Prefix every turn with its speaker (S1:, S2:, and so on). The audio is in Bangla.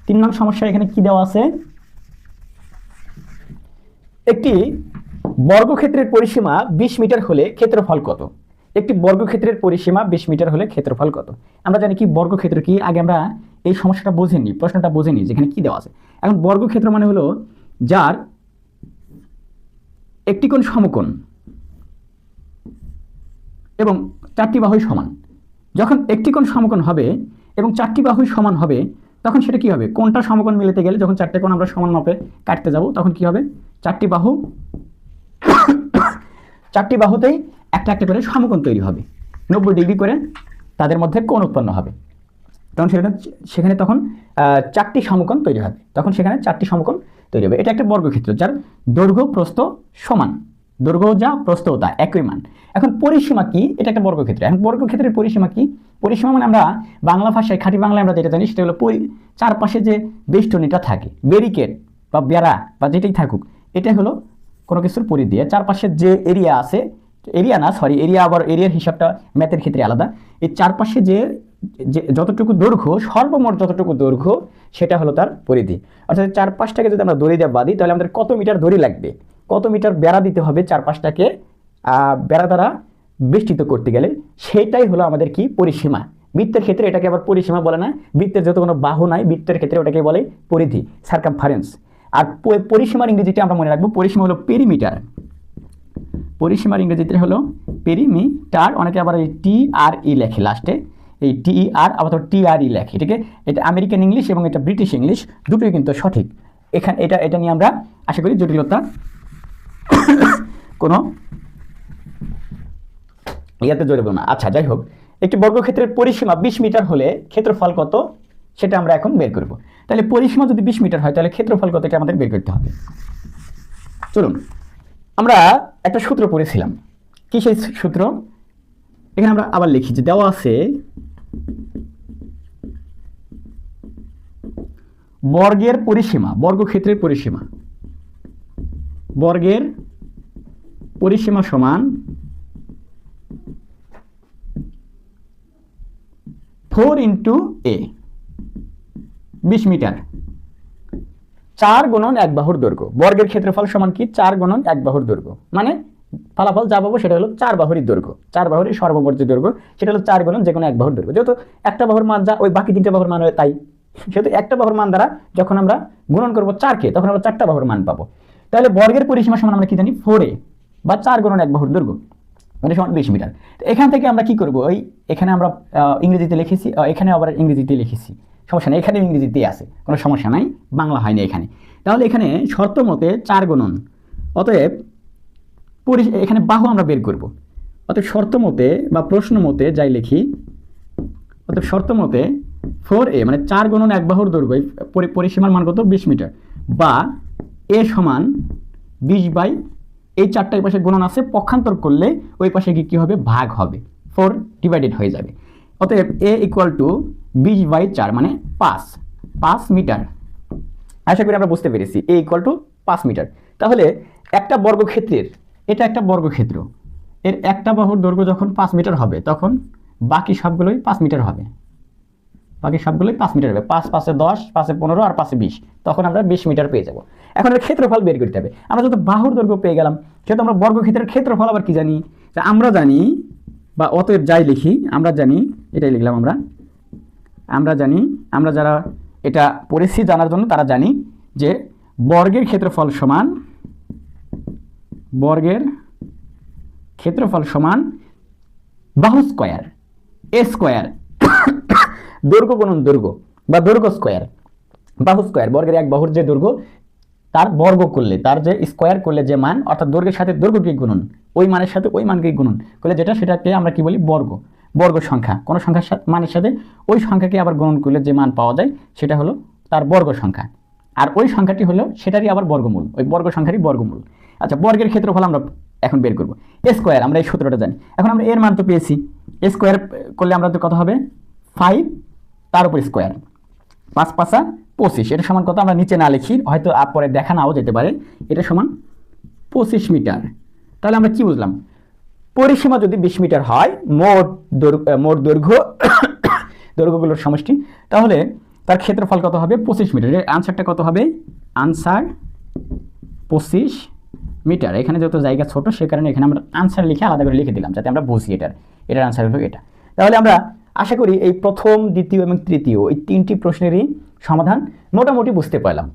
S1: 3 নং সমস্যা এখানে কি দেওয়া আছে, একটি বর্গক্ষেত্রের পরিসীমা 20 মিটার হলে ক্ষেত্রফল কত। একটি বর্গক্ষেত্রের পরিসীমা 20 মিটার হলে ক্ষেত্রফল কত। আমরা জানি কি বর্গক্ষেত্র কি, আগে আমরা এই সমস্যাটা বুঝিনি, প্রশ্নটা বুঝিনি যেখানে কি দেওয়া আছে। এখন বর্গক্ষেত্র মানে হলো যার একটি কোণ সমকোণ এবং 4টি বাহুই সমান। যখন একটি কোণ সমকোণ হবে এবং 4টি বাহুই সমান হবে তখন সেটা কি হবে, কোণটা সমকোণ মিলাতে গেলে যখন 4টে কোণ আমরা সমান মাপে কাটতে যাব তখন কি হবে, 4টি বাহুতেই একটা একটা করে সমকোণ তৈরি হবে, 90 ডিগ্রি করে তাদের মধ্যে কোণ উৎপন্ন হবে। তখন সেখানে তখন 4টি সমকোণ তৈরি হবে, তখন সেখানে 4টি সমকোণ তৈরি হবে। এটা একটা বর্গক্ষেত্র যার দৈর্ঘ্য প্রস্থ সমান, দৈর্ঘ্য যা প্রস্থ তা একই মান। এখন পরিসীমা কি, এটা একটা বর্গক্ষেত্র। এখন বর্গক্ষেত্রের পরিসীমা কি, পরিসীমা মানে আমরা বাংলা ভাষায় খাঁটি বাংলায় আমরা যেটা জানি সেটা হলো চারপাশে যে বেষ্টনীটা থাকে, ব্যারিকেড বা বেড়া বা যেটাই থাকুক, এটা হলো কোনো কিছুর পরিধি। চারপাশে যে এরিয়া আছে, এরিয়া না সরি এরিয়া, আবার এরিয়ার হিসাবটা ম্যাথের ক্ষেত্রে আলাদা। এই চারপাশে যে যতটুকু দৈর্ঘ্য, সর্বমোট যতটুকু দৈর্ঘ্য সেটা হলো তার পরিধি। অর্থাৎ চারপাশটাকে যদি আমরা দড়ি দিয়ে বাঁধি তাহলে আমাদের কত মিটার দড়ি লাগবে, কত মিটার বেড়া দিতে হবে চারপাশটাকে বেড়া দ্বারা বেষ্টিত করতে গেলে, সেটাই হলো আমাদের কি পরিসীমা। বৃত্তের ক্ষেত্রে এটাকে আবার পরিসীমা বলে না, বৃত্তের যত কোনো বাহু নাই বৃত্তের ক্ষেত্রে ওটাকে বলে পরিধি, সার্কামফারেন্স। আর পরিসীমার ইংরেজিটা আমরা মনে রাখবো, পরিসীমা হলো পেরিমিটার। পরিসীমার ইংরেজিতে হলো পেরিমিটার, অনেকে আবার এই TRE লেখে লাস্টে, এই TER আবার TRE লেখে। এটাকে, এটা আমেরিকান ইংলিশ এবং এটা ব্রিটিশ ইংলিশ, দুটোই কিন্তু সঠিক। এখানে এটা নিয়ে আমরা আশা করি জটিলতা কোনো ইয়াতে জড়াবো না। আচ্ছা যাই হোক, একটি বর্গক্ষেত্রের পরিসীমা 20 মিটার হলে ক্ষেত্রফল কত সেটা আমরা এখন বের করব। তাহলে পরিসীমা যদি 20 মিটার হয় তাহলে ক্ষেত্রফল কত এটা আমাদের বের করতে হবে। চলুন আমরা একটা সূত্র পড়েছিলাম, কি সেই সূত্র, এখানে আমরা আবার লিখি যে দেওয়া আছে বর্গের পরিসীমা, বর্গক্ষেত্রের পরিসীমা, বর্গের পরিসীমা সমান 4 × a, 20 মিটার, 4 × 1 বাহুর দৈর্ঘ্য। বর্গের ক্ষেত্রফল সমান কি, 4 × 1 বাহুর দৈর্ঘ্য, মানে ফলাফল যা পাবো সেটা হলো 4 বাহুরই দৈর্ঘ্য, 4 বাহুরই সর্বমোট যে দৈর্ঘ্য সেটা হলো 4 × যে কোনো 1 বাহুর দৈর্ঘ্য। যেহেতু একটা বাহুর মান যা ওই বাকি 3টে বাহুর মান হয়, তাই সেহেতু একটা বাহুর মান দ্বারা যখন আমরা গুণন করবো 4কে তখন আমরা 4টা বাহুর মান পাবো। তাহলে বর্গের পরিসীমা সমান আমরা কি জানি 4a বা 4 × 1 বাহুর দৈর্ঘ্য, মানে সমান 20 মিটার। এখান থেকে আমরা কি করবো, ওই এখানে আমরা ইংরেজিতে লিখেছি, এখানে আবার ইংরেজিতে লিখেছি, সমস্যা নেই, এখানে ইংরেজিতে আছে, কোনো সমস্যা নাই, বাংলা হয়নি এখানে। তাহলে এখানে শর্ত মতে 4 গুণন, অতএব এখানে বাহু আমরা বের করব। অতএব শর্ত মতে বা প্রশ্ন মতে যাই লিখি, অতএব শর্ত মতে 4a মানে 4 × 1 বাহুর দৈর্ঘ্য, পরিসীমার মান কত 20 মিটার, বা a সমান 20 এই 4টা এই পাশে গুণন আছে, পক্ষান্তর করলে ওই পাশে কি হবে, ভাগ হবে, 4 ডিভাইডেড হয়ে যাবে। অতএব a = 20/4 মানে 5 মিটার। আশা করি আমরা বুঝতে পেরেছি, a = 5 মিটার। তাহলে একটা বর্গক্ষেত্রের, এটা একটা বর্গক্ষেত্র, এর একটা বাহুর দৈর্ঘ্য যখন 5 মিটার হবে তখন বাকি সবগুলোই 5 মিটার হবে, বাকি সবগুলোই 5 মিটার হবে। 5 × 5 = 10, 5 × 15 আর 5 × 20, তখন আমরা 20 মিটার পেয়ে যাব। এখন এর ক্ষেত্রফল বের করতে হবে। আমরা যত বাহুর দৈর্ঘ্য পেয়ে গেলাম সেহেতু আমরা বর্গক্ষেত্রের ক্ষেত্রফল আবার কি জানি, আমরা জানি, বা অতএব যাই লিখি আমরা জানি, এটাই লিখলাম আমরা জানি, আমরা যারা এটা পড়েছি জানার জন্য তারা জানি যে বর্গের ক্ষেত্রফল সমান, বর্গের ক্ষেত্রফল সমান বাহু স্কয়ার, a স্কয়ার, দৈর্ঘ্য গুণন দৈর্ঘ্য বা দৈর্ঘ্য স্কয়ার, বাহু স্কয়ার, বর্গের এক বাহুর যে দৈর্ঘ্য তার বর্গ করলে, তার যে স্কয়ার করলে যে মান, অর্থাৎ দৈর্ঘ্যের সাথে দৈর্ঘ্যকে গুণন, ওই মানের সাথে ওই মানকে গুণন করলে যেটা, সেটাকে আমরা কি বলি, বর্গ। বর্গ সংখ্যা, কোনো সংখ্যার মানের সাথে ওই সংখ্যাকে আবার গুণন করলে যে মান পাওয়া যায় সেটা হলো তার বর্গ সংখ্যা, আর ওই সংখ্যাটি হলো সেটারই আবার বর্গমূল, ওই বর্গ সংখ্যারই বর্গমূল। আচ্ছা, বর্গের ক্ষেত্রফল আমরা এখন বের করব, a স্কয়ার, আমরা এই সূত্রটা জানি। এখন আমরা এর মান তো পেয়েছি, a স্কয়ার করলে আমরা তো কত হবে 5, তার উপর স্কয়ার, 5 × 5 = 25, এটা সমান কত আমরা নিচে না লিখি, হয়তো পরে দেখা নাও যেতে পারে, এটা সমান 25 মিটার। তাহলে আমরা কি বুঝলাম, পরিসীমা যদি 20 মিটার হয়, মোট দৈর্ঘ্য দৈর্ঘ্যগুলোর সমষ্টি, তাহলে তার ক্ষেত্রফল কত হবে 25 মিটার। এর আনসারটা কত হবে? Answer 25 metre. এখানে যত জায়গা ছোট সে কারণে এখানে আমরা আনসার লিখে আলাদা করে লিখে দিলাম যাতে আমরা বুঝি এটার আনসার হলো এটা। তাহলে আমরা আশা করি এই প্রথম, দ্বিতীয় এবং তৃতীয় এই তিনটি প্রশ্নেরই সমাধান মোটামুটি বুঝতে পারলাম।